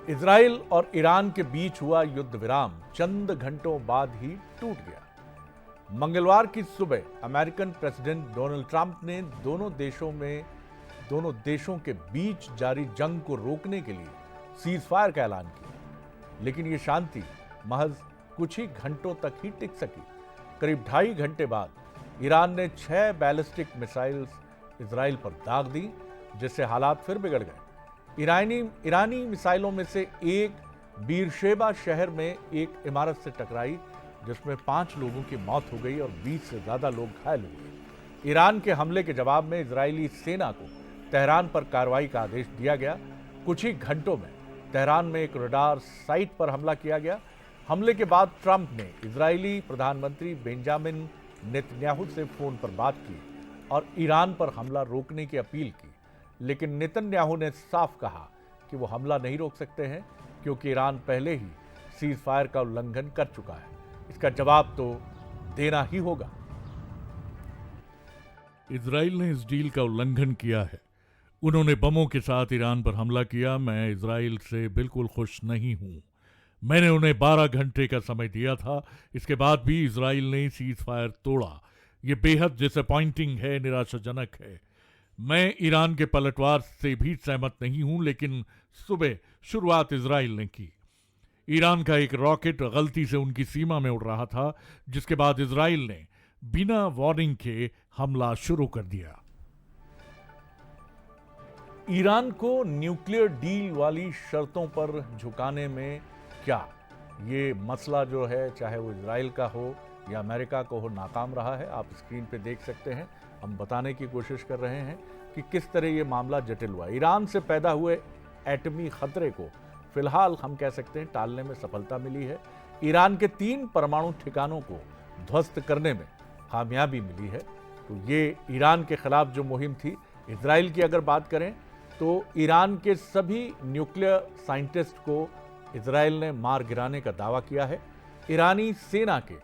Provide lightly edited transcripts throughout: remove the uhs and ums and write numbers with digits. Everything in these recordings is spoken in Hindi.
इजराइल और ईरान के बीच हुआ युद्ध विराम चंद घंटों बाद ही टूट गया। मंगलवार की सुबह अमेरिकन प्रेसिडेंट डोनाल्ड ट्रंप ने दोनों देशों के बीच जारी जंग को रोकने के लिए सीज फायर का ऐलान किया, लेकिन यह शांति महज कुछ ही घंटों तक ही टिक सकी। करीब 2.5 घंटे बाद ईरान ने 6 बैलिस्टिक मिसाइल्स इजराइल पर दाग दी, जिससे हालात फिर बिगड़ गए। ईरानी मिसाइलों में से एक बीरशेबा शहर में एक इमारत से टकराई, जिसमें 5 लोगों की मौत हो गई और 20 से ज्यादा लोग घायल हो गए। ईरान के हमले के जवाब में इजरायली सेना को तेहरान पर कार्रवाई का आदेश दिया गया। कुछ ही घंटों में तेहरान में एक रडार साइट पर हमला किया गया। हमले के बाद ट्रंप ने इजरायली प्रधानमंत्री बेंजामिन नेतन्याहू से फोन पर बात की और ईरान पर हमला रोकने की अपील की, लेकिन नेतन्याहू ने साफ कहा कि वो हमला नहीं रोक सकते हैं, क्योंकि ईरान पहले ही सीज फायर का उल्लंघन कर चुका है। इसका जवाब तो देना ही होगा। इजराइल ने इस डील का उल्लंघन किया है। उन्होंने बमों के साथ ईरान पर हमला किया। मैं इजराइल से बिल्कुल खुश नहीं हूं। मैंने उन्हें 12 घंटे का समय दिया था, इसके बाद भी इजराइल ने सीज फायर तोड़ा। यह बेहद डिसअपॉइंटिंग है, निराशाजनक है। मैं ईरान के पलटवार से भी सहमत नहीं हूं, लेकिन सुबह शुरुआत इजराइल ने की। ईरान का एक रॉकेट गलती से उनकी सीमा में उड़ रहा था, जिसके बाद इजराइल ने बिना वार्निंग के हमला शुरू कर दिया। ईरान को न्यूक्लियर डील वाली शर्तों पर झुकाने में क्या ये मसला जो है, चाहे वो इजराइल का हो या अमेरिका को हो, नाकाम रहा है। आप स्क्रीन पे देख सकते हैं। हम बताने की कोशिश कर रहे हैं कि किस तरह ये मामला जटिल हुआ। ईरान से पैदा हुए एटमी खतरे को फिलहाल हम कह सकते हैं टालने में सफलता मिली है। ईरान के 3 परमाणु ठिकानों को ध्वस्त करने में कामयाबी मिली है। तो ये ईरान के खिलाफ जो मुहिम थी। इजराइल की अगर बात करें तो ईरान के सभी न्यूक्लियर साइंटिस्ट को इजराइल ने मार गिराने का दावा किया है। ईरानी सेना के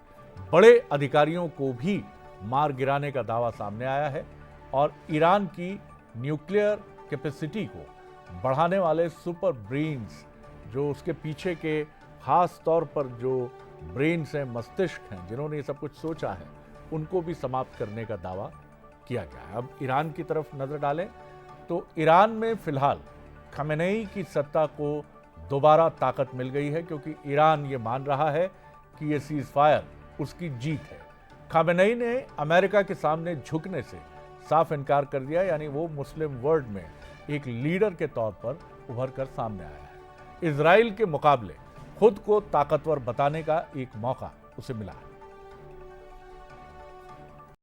बड़े अधिकारियों को भी मार गिराने का दावा सामने आया है और ईरान की न्यूक्लियर कैपेसिटी को बढ़ाने वाले सुपर ब्रेन्स, जो उसके पीछे के खास तौर पर जो ब्रेन्स हैं, मस्तिष्क हैं, जिन्होंने ये सब कुछ सोचा है, उनको भी समाप्त करने का दावा किया गया है। अब ईरान की तरफ नजर डालें तो ईरान में फिलहाल खमेनेई की सत्ता को दोबारा ताकत मिल गई है, क्योंकि ईरान ये मान रहा है कि ये सीज फायर उसकी जीत है। खमेनेई ने अमेरिका के सामने झुकने से साफ इनकार कर दिया, यानी वो मुस्लिम वर्ल्ड में एक लीडर के तौर पर उभर कर सामने आया है। इजराइल के मुकाबले खुद को ताकतवर बताने का एक मौका उसे मिला है।